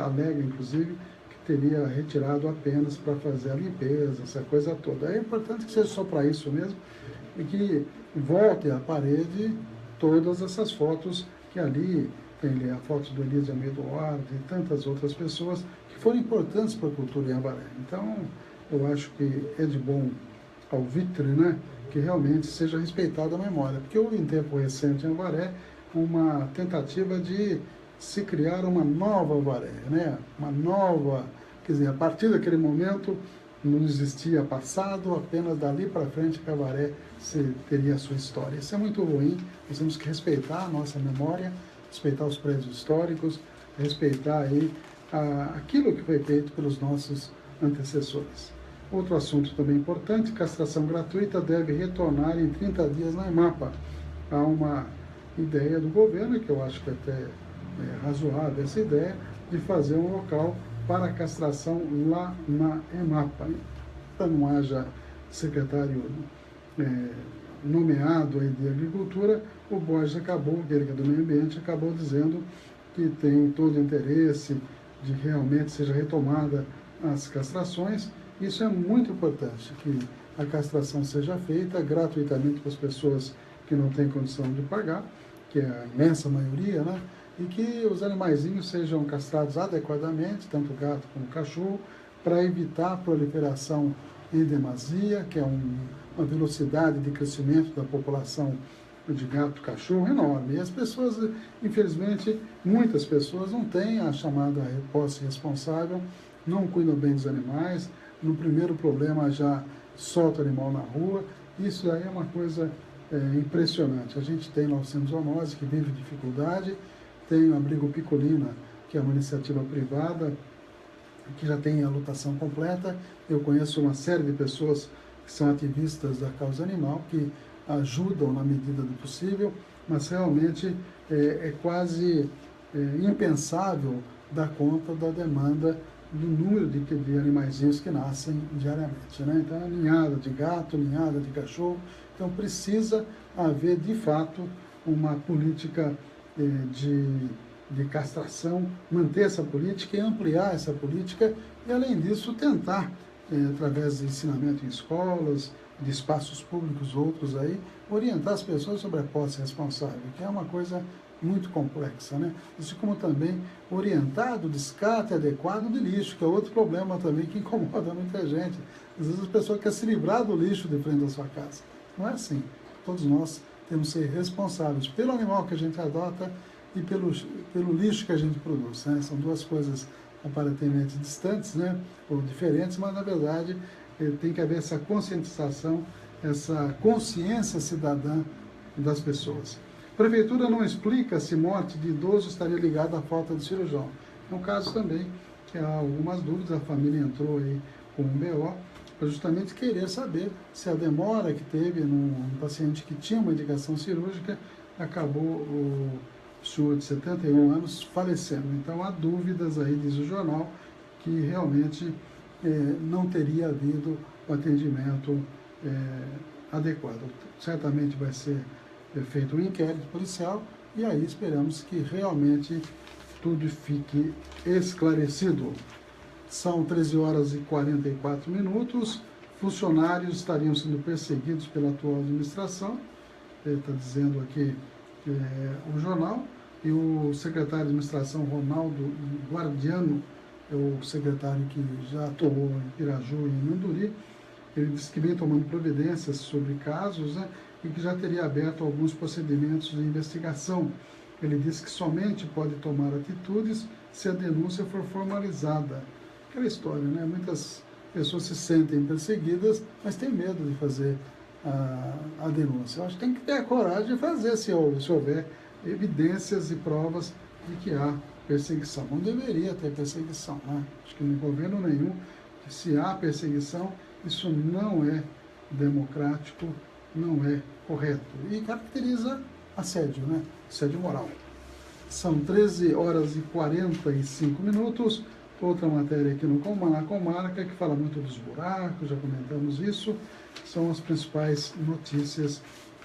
alega inclusive, que teria retirado apenas para fazer a limpeza, essa coisa toda. É importante que seja só para isso mesmo, e que volte à parede todas essas fotos que ali, tem ali a foto do Elísio Almeida Duarte e tantas outras pessoas que foram importantes para a cultura em Avaré. Então, eu acho que é de bom alvitre, né, que realmente seja respeitada a memória, porque houve em tempo recente em Avaré uma tentativa de se criar uma nova Avaré, né? Uma nova, quer dizer, a partir daquele momento não existia passado, apenas dali para frente que a Avaré teria a sua história. Isso é muito ruim, nós temos que respeitar a nossa memória respeitar os prédios históricos, respeitar aí aquilo que foi feito pelos nossos antecessores. Outro assunto também importante, castração gratuita deve retornar em 30 dias na EMAPA. Há uma ideia do governo, que eu acho que até é razoável essa ideia, de fazer um local para a castração lá na EMAPA. Para não haja secretário nomeado aí de Agricultura, o Borges acabou, que é do Meio Ambiente, acabou dizendo que tem todo o interesse de que realmente seja retomada as castrações. Isso é muito importante, que a castração seja feita gratuitamente para as pessoas que não têm condição de pagar, que é a imensa maioria, né? E que os animaizinhos sejam castrados adequadamente, tanto gato como cachorro, para evitar a proliferação em demasia, que é uma velocidade de crescimento da população de gato, cachorro enorme. E as pessoas, infelizmente, muitas pessoas não têm a chamada posse responsável, não cuidam bem dos animais, no primeiro problema já solta o animal na rua. Isso daí é uma coisa impressionante. A gente tem lá o Centro Zoonose, que vive dificuldade, tem o Abrigo Picolina, que é uma iniciativa privada, que já tem a lotação completa. Eu conheço uma série de pessoas que são ativistas da causa animal, que ajudam na medida do possível, mas realmente é quase impensável dar conta da demanda do número de animaizinhos que nascem diariamente, né? Então, ninhada de gato, ninhada de cachorro. Então, precisa haver, de fato, uma política de castração, manter essa política e ampliar essa política, e, além disso, tentar, através de ensinamento em escolas, de espaços públicos, outros aí, orientar as pessoas sobre a posse responsável, que é uma coisa muito complexa, né? Assim como também orientar o descarte adequado de lixo, que é outro problema também que incomoda muita gente. Às vezes a pessoa quer se livrar do lixo de frente da sua casa. Não é assim. Todos nós temos que ser responsáveis pelo animal que a gente adota e pelo lixo que a gente produz, né? São duas coisas aparentemente distantes, né? Ou diferentes, mas na verdade tem que haver essa conscientização, essa consciência cidadã das pessoas. A Prefeitura não explica se morte de idoso estaria ligada à falta de cirurgião. É um caso também que há algumas dúvidas, a família entrou aí com um BO, para justamente querer saber se a demora que teve num paciente que tinha uma indicação cirúrgica, acabou o senhor de 71 anos falecendo. Então há dúvidas aí, diz o jornal, que realmente não teria havido o atendimento adequado. Certamente vai ser feito um inquérito policial e aí esperamos que realmente tudo fique esclarecido. São 13 horas e 44 minutos, funcionários estariam sendo perseguidos pela atual administração, está dizendo aqui o jornal, e o secretário de administração, Ronaldo Guardiano, é o secretário que já atuou em Piraju e em Manduri. Ele disse que vem tomando providências sobre casos, né, e que já teria aberto alguns procedimentos de investigação. Ele disse que somente pode tomar atitudes se a denúncia for formalizada. Aquela história, né? Muitas pessoas se sentem perseguidas, mas têm medo de fazer a denúncia. Eu acho que tem que ter a coragem de fazer, se houver evidências e provas de que há perseguição. Não deveria ter perseguição, né? Acho que no governo nenhum, se há perseguição, isso não é democrático, não é correto. E caracteriza assédio, né? Assédio moral. São 13 horas e 45 minutos. Outra matéria aqui na comarca, que fala muito dos buracos, já comentamos isso. São as principais notícias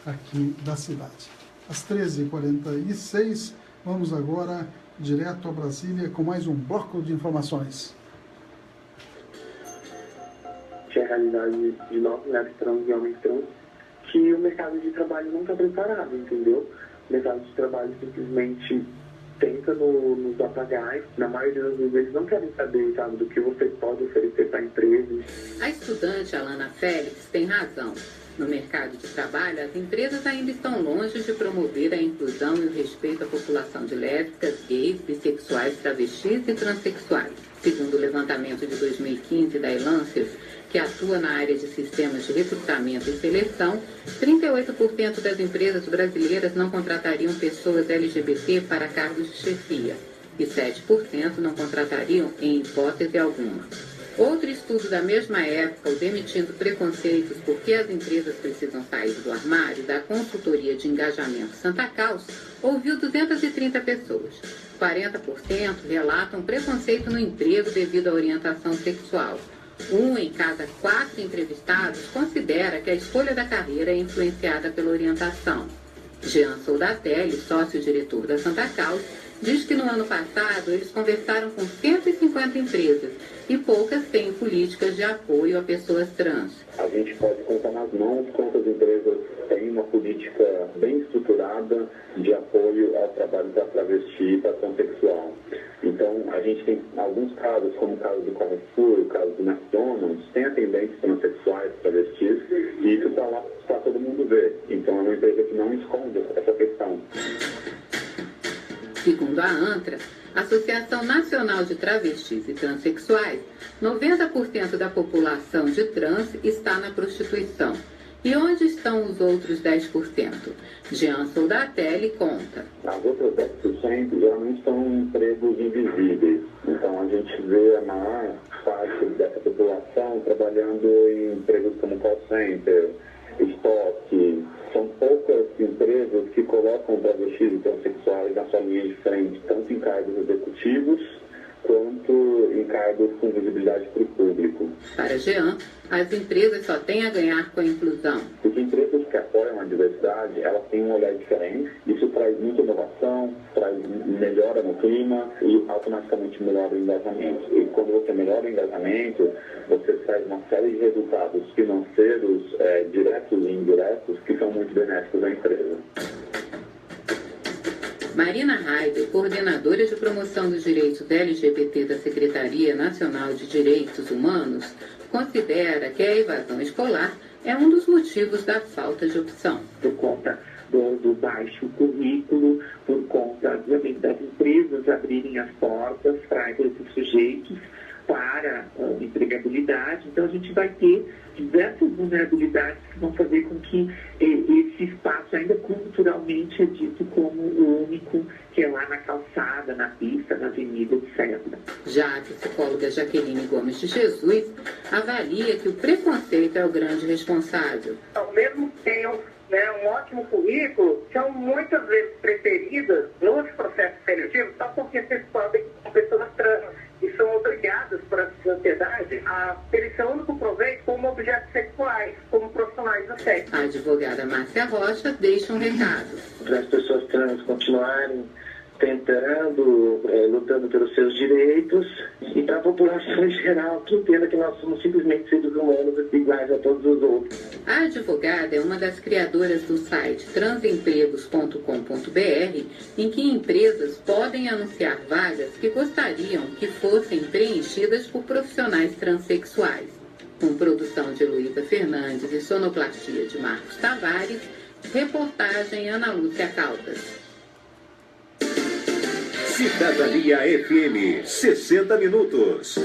aqui da cidade. Às 13h46, vamos agora direto a Brasília com mais um bloco de informações. Que é a realidade de nós, mulheres trans e homens trans, que o mercado de trabalho não está preparado, entendeu? O mercado de trabalho simplesmente tenta nos apagar. Na maioria das vezes eles não querem saber, sabe, do que você pode oferecer para a empresa. A estudante Alana Félix tem razão. No mercado de trabalho, as empresas ainda estão longe de promover a inclusão e o respeito à população de lésbicas, gays, bissexuais, travestis e transexuais. Segundo o levantamento de 2015 da Elancers, que atua na área de sistemas de recrutamento e seleção, 38% das empresas brasileiras não contratariam pessoas LGBT para cargos de chefia e 7% não contratariam em hipótese alguma. Outro estudo da mesma época, o Demitindo Preconceitos porque as empresas precisam sair do armário, da consultoria de engajamento Santa Caus, ouviu 230 pessoas. 40% relatam preconceito no emprego devido à orientação sexual. 1 em cada 4 entrevistados considera que a escolha da carreira é influenciada pela orientação. Jean Soldatelli, sócio-diretor da Santa Caus, diz que no ano passado eles conversaram com 150 empresas e poucas têm políticas de apoio a pessoas trans. A gente pode contar nas mãos quantas empresas têm uma política bem estruturada de apoio ao trabalho da travesti e da transexual. Então, a gente tem alguns casos, como o caso do Carrefour, o caso do McDonald's, tem atendentes transexuais, travestis, e isso está lá para todo mundo ver. Então, é uma empresa que não esconde essa questão. Segundo a ANTRA, Associação Nacional de Travestis e Transsexuais, 90% da população de trans está na prostituição. E onde estão os outros 10%? Jean Soldatelli conta. As outras 10% geralmente são empregos invisíveis. Então a gente vê a maior parte dessa população trabalhando em empregos como call center, estoque. São poucas empresas que colocam travestis e transexuais na sua linha de frente, tanto em cargos executivos quanto em cargos com visibilidade para o público. Para Jean, as empresas só têm a ganhar com a inclusão. Porque empresas que apoiam a diversidade, elas têm um olhar diferente. Isso traz muita inovação, traz melhora no clima e automaticamente melhora o engajamento. E quando você melhora o engajamento, você traz uma série de resultados financeiros, diretos e indiretos, que são muito benéficos à empresa. Marina Raider, coordenadora de promoção dos direitos LGBT da Secretaria Nacional de Direitos Humanos, considera que a evasão escolar é um dos motivos da falta de opção. Por conta do baixo currículo, por conta das empresas abrirem as portas para esses sujeitos para a empregabilidade, então a gente vai ter diversas vulnerabilidades que vão fazer com que esse espaço ainda culturalmente é dito como o único, que é lá na calçada, na pista, na avenida, etc. Já a psicóloga Jaqueline Gomes de Jesus avalia que o preconceito é o grande responsável. Ao mesmo tempo, um ótimo currículo, são muitas vezes preferidas nos processos seletivos só porque se descobrem com pessoas trans e são obrigadas por essa sociedade a ter seu único proveito como objetos sexuais, como profissionais do sexo. A advogada Márcia Rocha deixa um recado. Para as pessoas trans continuarem tentando, lutando pelos seus direitos, e para a população em geral que entenda que nós somos simplesmente seres humanos iguais a todos os outros. A advogada é uma das criadoras do site transempregos.com.br, em que empresas podem anunciar vagas que gostariam que fossem preenchidas por profissionais transexuais. Com produção de Heloísa Fernandes e sonoplastia de Marcos Tavares, reportagem Ana Lúcia Caldas. Cidadania FM, 60 minutos.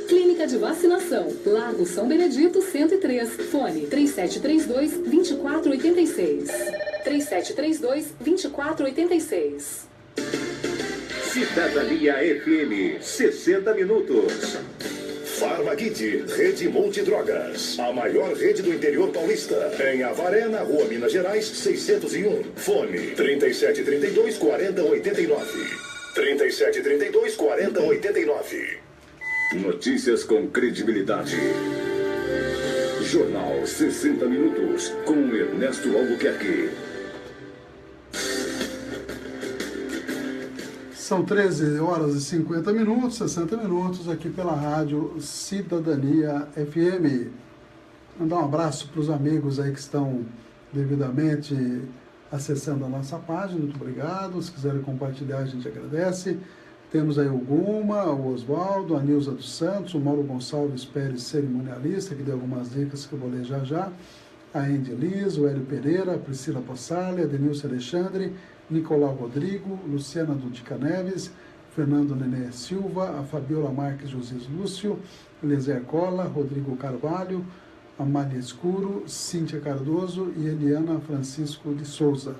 Clínica de Vacinação, Largo São Benedito 103, fone 3732-2486. 3732-2486. Cidadania FM, 60 minutos. Farmakit, Rede Multidrogas, a maior rede do interior paulista. Em Avaré, na Rua Minas Gerais, 601. Fone 3732-4089. 3732-4089. Notícias com credibilidade. Jornal 60 Minutos, com Ernesto Albuquerque. São 13 horas e 50 minutos, 60 minutos, aqui pela rádio Cidadania FM. Mandar um abraço para os amigos aí que estão devidamente acessando a nossa página, muito obrigado. Se quiserem compartilhar, a gente agradece. Temos aí o Guma, o Oswaldo, a Nilza dos Santos, o Mauro Gonçalves Pérez, cerimonialista, que deu algumas dicas que eu vou ler já já. a Andy Liz, o Hélio Pereira, a Priscila Possalha, a Denilson Alexandre, Nicolau Rodrigo, Luciana Dudica Neves, Fernando Nenê Silva, a Fabiola Marques José Lúcio, Eliezer Cola, Rodrigo Carvalho, Amália Escuro, Cíntia Cardoso e Eliana Francisco de Souza.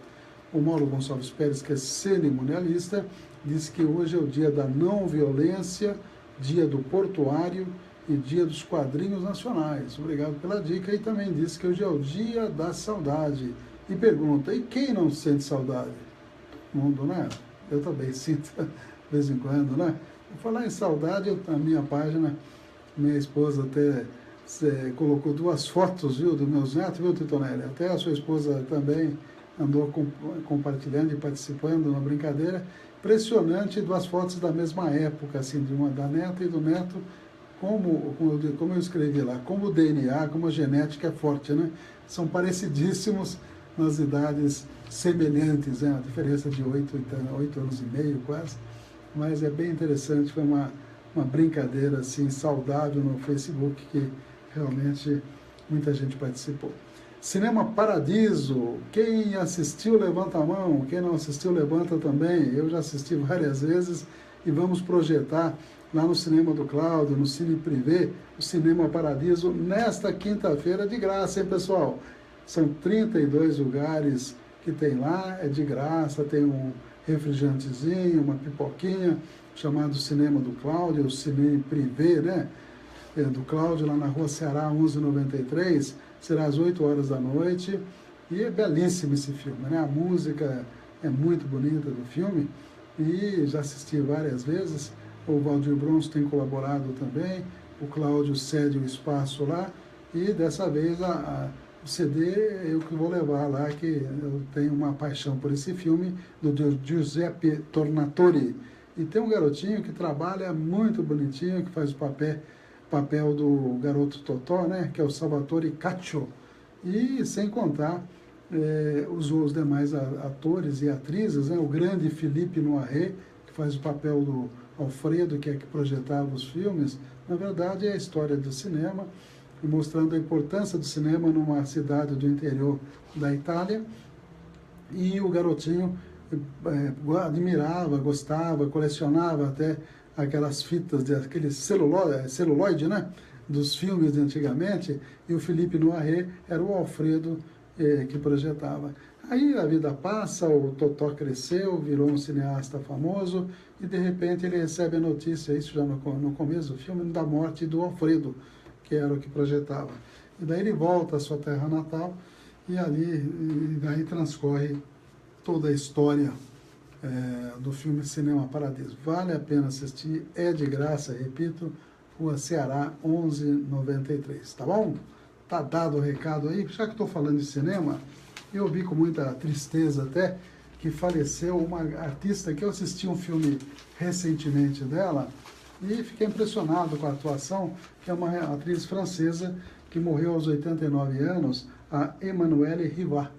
O Mauro Gonçalves Pérez, que é cerimonialista, disse que hoje é o dia da não violência, dia do portuário e dia dos quadrinhos nacionais. Obrigado pela dica. E também disse que hoje é o dia da saudade. E pergunta, e quem não sente saudade? Todo mundo, né? Eu também sinto, de vez em quando, né? Vou falar em saudade, na minha página, minha esposa até colocou 2 fotos, viu, dos meus netos, viu, Titonelli? Até a sua esposa também andou compartilhando e participando na brincadeira. Impressionante, 2 fotos da mesma época, assim, de uma da neta e do neto, como eu escrevi lá, como o DNA, como a genética é forte, né? São parecidíssimos nas idades semelhantes, né? A diferença de 8 anos e meio quase, mas é bem interessante, foi uma brincadeira assim, saudável no Facebook, que realmente muita gente participou. Cinema Paradiso, quem assistiu levanta a mão, quem não assistiu levanta também. Eu já assisti várias vezes e vamos projetar lá no Cinema do Cláudio, no Cine Privé, o Cinema Paradiso, nesta quinta-feira de graça, hein, pessoal? São 32 lugares que tem lá, é de graça, tem um refrigerantezinho, uma pipoquinha, chamado Cinema do Cláudio, o Cine Privé, né? Do Cláudio, lá na Rua Ceará, 1193, será às 8 horas da noite, e é belíssimo esse filme, né? A música é muito bonita do filme, e já assisti várias vezes. O Valdir Bronson tem colaborado também, o Cláudio cede o espaço lá, e dessa vez o CD eu que vou levar lá, que eu tenho uma paixão por esse filme, do Giuseppe Tornatore. E tem um garotinho que trabalha muito bonitinho, que faz o papel do garoto Totó, né, que é o Salvatore Caccio. E sem contar os demais atores e atrizes, né, o grande Philippe Noiret, que faz o papel do Alfredo, que é que projetava os filmes. Na verdade, é a história do cinema, mostrando a importância do cinema numa cidade do interior da Itália. E o garotinho admirava, gostava, colecionava até aquelas fitas, aquele celuloide, né, dos filmes de antigamente, e o Philippe Noiret era o Alfredo que projetava. Aí a vida passa, o Totó cresceu, virou um cineasta famoso, e de repente ele recebe a notícia, isso já no começo do filme, da morte do Alfredo, que era o que projetava. E daí ele volta à sua terra natal, e daí transcorre toda a história do filme Cinema Paradiso. Vale a pena assistir, é de graça, repito, Rua Ceará, 1193, tá bom? Tá dado o recado aí. Já que estou falando de cinema, eu vi com muita tristeza até que faleceu uma artista que eu assisti um filme recentemente dela e fiquei impressionado com a atuação, que é uma atriz francesa que morreu aos 89 anos, a Emmanuelle Rivat.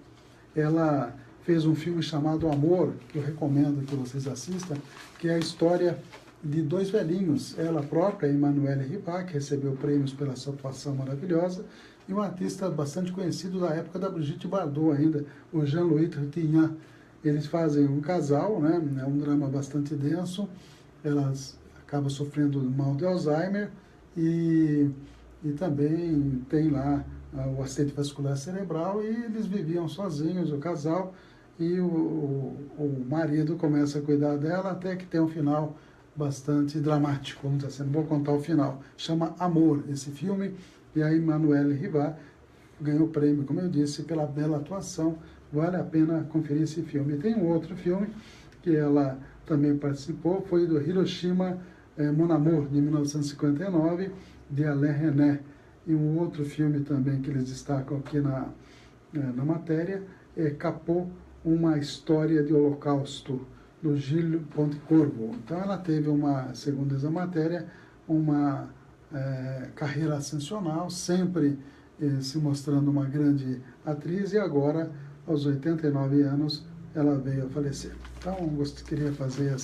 Ela fez um filme chamado Amor, que eu recomendo que vocês assistam, que é a história de 2 velhinhos, ela própria, Emmanuelle Rivat, que recebeu prêmios pela sua atuação maravilhosa, e um artista bastante conhecido da época da Brigitte Bardot ainda, o Jean-Louis Trintignant. Eles fazem um casal, né? É um drama bastante denso, elas acabam sofrendo mal de Alzheimer e também tem lá o acidente vascular cerebral, e eles viviam sozinhos, o casal, e o marido começa a cuidar dela até que tem um final bastante dramático, vamos dizer assim, não vou contar o final. Chama Amor, esse filme, e a Emmanuelle Rivat ganhou o prêmio, como eu disse, pela bela atuação. Vale a pena conferir esse filme. E tem um outro filme que ela também participou, foi do Hiroshima Mon Amour, de 1959, de Alain Resnais. E um outro filme também que eles destacam aqui na matéria é Capô, uma história de holocausto, do Gilles Pontecorvo. Então ela teve segundo essa matéria, uma carreira ascensional, sempre se mostrando uma grande atriz, e agora, aos 89 anos, ela veio a falecer. Então, queria fazer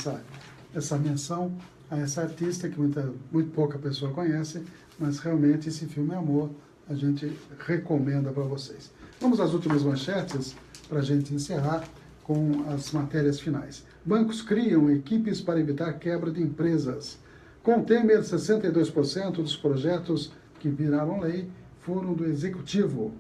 essa menção a essa artista que muito pouca pessoa conhece, mas realmente esse filme é Amor, a gente recomenda para vocês. Vamos às últimas manchetes para a gente encerrar com as matérias finais. Bancos criam equipes para evitar quebra de empresas. Com Temer, 62% dos projetos que viraram lei foram do Executivo.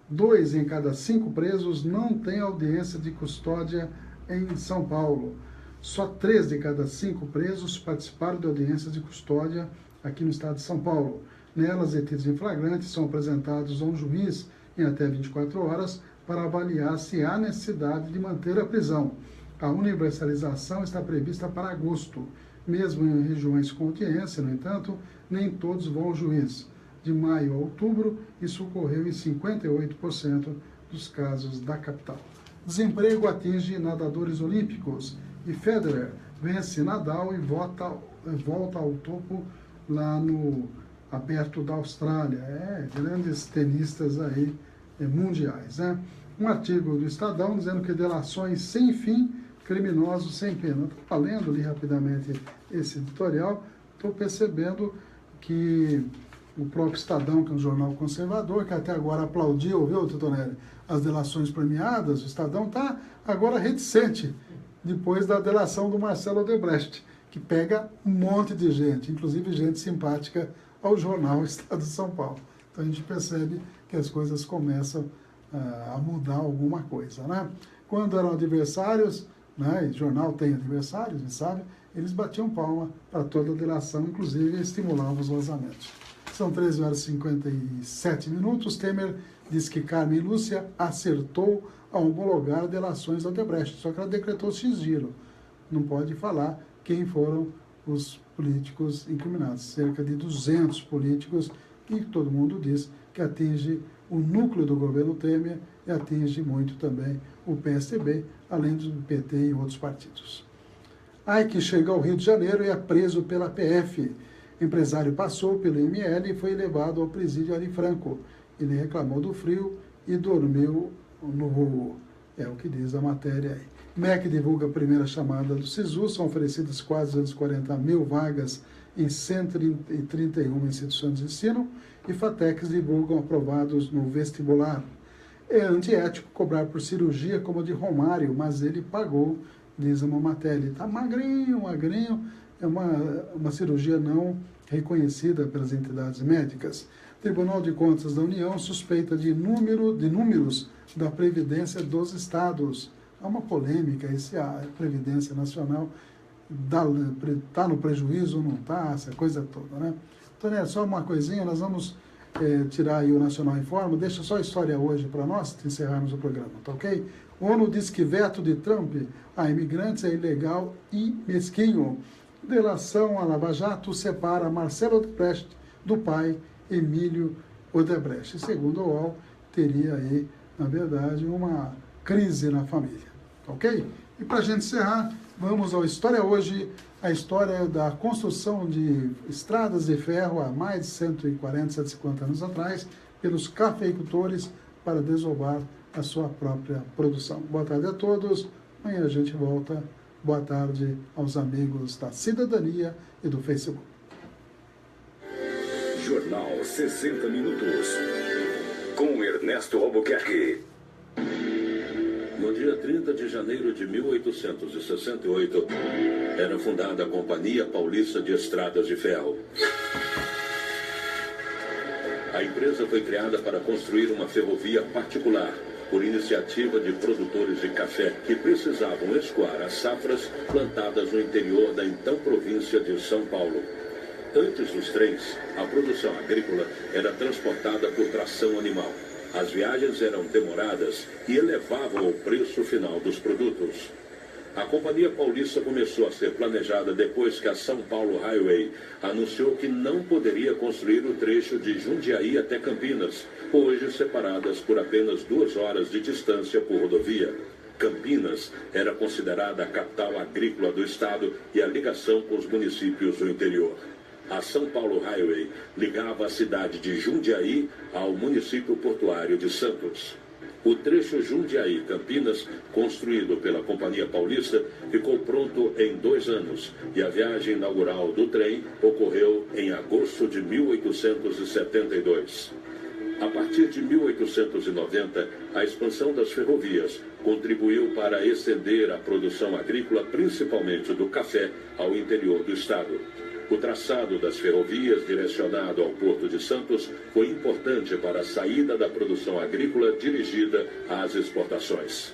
2 em cada 5 presos não têm audiência de custódia em São Paulo. Só 3 de cada 5 presos participaram de audiências de custódia aqui no estado de São Paulo. Nelas, detidos em flagrante são apresentados a um juiz em até 24 horas para avaliar se há necessidade de manter a prisão. A universalização está prevista para agosto. Mesmo em regiões com audiência, no entanto, nem todos vão ao juiz. De maio a outubro, isso ocorreu em 58% dos casos da capital. Desemprego atinge nadadores olímpicos e Federer vence Nadal e volta ao topo lá no Aberto da Austrália. Grandes tenistas aí mundiais, né? Um artigo do Estadão dizendo que delações sem fim, criminosos sem pena. Estou lendo ali rapidamente esse editorial, estou percebendo que o próprio Estadão, que é um jornal conservador, que até agora aplaudiu, viu, Titonelli, as delações premiadas, o Estadão está agora reticente, depois da delação do Marcelo Odebrecht, que pega um monte de gente, inclusive gente simpática ao jornal Estado de São Paulo. Então a gente percebe que as coisas começam a mudar alguma coisa, né? Quando eram adversários, né, e jornal tem adversários, a gente sabe, eles batiam palma para toda a delação, inclusive estimulavam os vazamentos. São 13h57. Temer diz que Carmen Lúcia acertou ao homologar delações da Odebrecht, só que ela decretou sigilo. Não pode falar quem foram os políticos incriminados. Cerca de 200 políticos, e todo mundo diz que atinge o núcleo do governo Temer e atinge muito também o PSDB, além do PT e outros partidos. Ike chega ao Rio de Janeiro e é preso pela PF. Empresário passou pelo ML e foi levado ao presídio Ari Franco. Ele reclamou do frio e dormiu no voo. É o que diz a matéria aí. MEC divulga a primeira chamada do SISU, são oferecidas quase 240 mil vagas em 131 instituições de ensino, e FATECs divulgam aprovados no vestibular. É antiético cobrar por cirurgia como a de Romário, mas ele pagou, diz uma matéria. Está magrinho, é uma cirurgia não reconhecida pelas entidades médicas. Tribunal de Contas da União suspeita de números da Previdência dos Estados. Há uma polêmica, se a Previdência Nacional está no prejuízo ou não está, essa coisa toda, né? Então, só uma coisinha, nós vamos tirar aí o Nacional Informa, deixa só a história hoje para nós encerrarmos o programa, tá ok? O ONU diz que veto de Trump a imigrantes é ilegal e mesquinho. Delação a Lava Jato separa Marcelo Odebrecht do pai Emílio Odebrecht. Segundo o UOL, teria aí, na verdade, uma crise na família, ok? E para a gente encerrar, vamos ao História Hoje, a história da construção de estradas de ferro há mais de 140, 150 anos atrás, pelos cafeicultores para desovar a sua própria produção. Boa tarde a todos, amanhã a gente volta. Boa tarde aos amigos da Cidadania e do Facebook. Jornal 60 Minutos, com Ernesto Albuquerque. No dia 30 de janeiro de 1868, era fundada a Companhia Paulista de Estradas de Ferro. A empresa foi criada para construir uma ferrovia particular, por iniciativa de produtores de café que precisavam escoar as safras plantadas no interior da então província de São Paulo. Antes dos trens, a produção agrícola era transportada por tração animal. As viagens eram demoradas e elevavam o preço final dos produtos. A Companhia Paulista começou a ser planejada depois que a São Paulo Highway anunciou que não poderia construir o trecho de Jundiaí até Campinas, hoje separadas por apenas 2 horas de distância por rodovia. Campinas era considerada a capital agrícola do estado e a ligação com os municípios do interior. A São Paulo Highway ligava a cidade de Jundiaí ao município portuário de Santos. O trecho Jundiaí-Campinas, construído pela Companhia Paulista, ficou pronto em 2 anos e a viagem inaugural do trem ocorreu em agosto de 1872. A partir de 1890, a expansão das ferrovias contribuiu para estender a produção agrícola, principalmente do café, ao interior do estado. O traçado das ferrovias, direcionado ao Porto de Santos, foi importante para a saída da produção agrícola dirigida às exportações.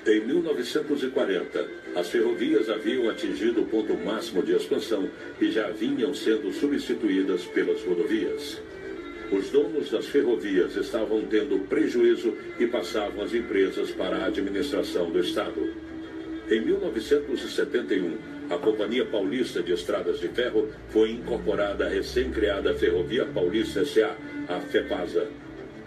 Em 1940, as ferrovias haviam atingido o ponto máximo de expansão e já vinham sendo substituídas pelas rodovias. Os donos das ferrovias estavam tendo prejuízo e passavam as empresas para a administração do Estado. Em 1971, a Companhia Paulista de Estradas de Ferro foi incorporada à recém-criada Ferrovia Paulista S.A., a FEPASA.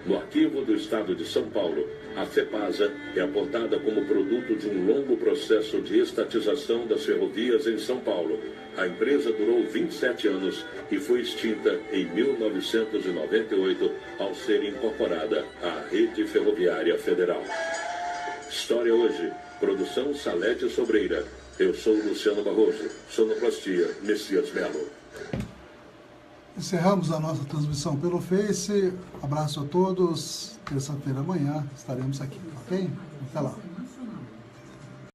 No arquivo do Estado de São Paulo, a FEPASA é apontada como produto de um longo processo de estatização das ferrovias em São Paulo. A empresa durou 27 anos e foi extinta em 1998 ao ser incorporada à Rede Ferroviária Federal. História hoje, produção Salete Sobreira. Eu sou Luciano Barroso, sonoplastia Messias Melo. Encerramos a nossa transmissão pelo Face. Abraço a todos. Terça-feira amanhã estaremos aqui, ok? Até lá.